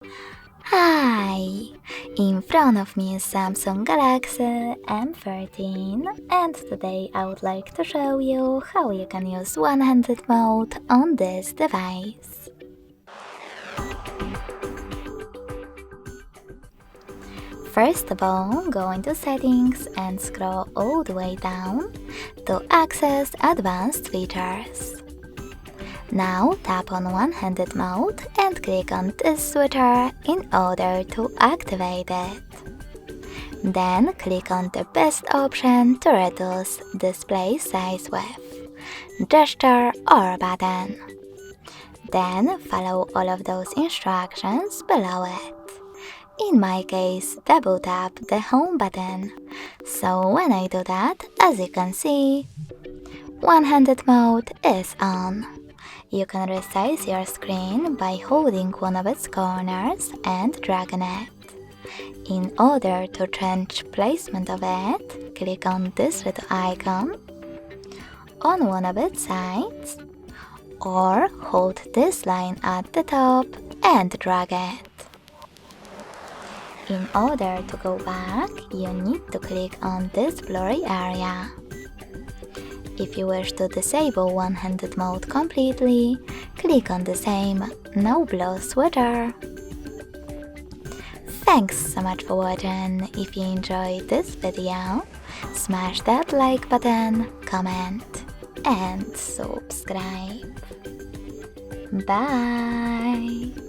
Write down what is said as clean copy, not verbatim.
Hi! In front of me is Samsung Galaxy M14, and today I would like to show you how you can use one-handed mode on this device. First of all, go into Settings and scroll all the way down to access Advanced Features. Now tap on one-handed mode and click on this switcher in order to activate it. Then click on the best option to reduce display size with gesture or button. Then follow all of those instructions below it. In my case, double tap the home button. So when I do that, as you can see, one-handed mode is on. You can resize your screen by holding one of its corners and dragging it. In order to change placement of it, click on this little icon on one of its sides, or hold this line at the top and drag it. In order to go back, you need to click on this blurry area. If you wish to disable one-handed mode completely, click on the same No Blur switcher. Thanks so much for watching. If you enjoyed this video, smash that like button, comment and subscribe. Bye!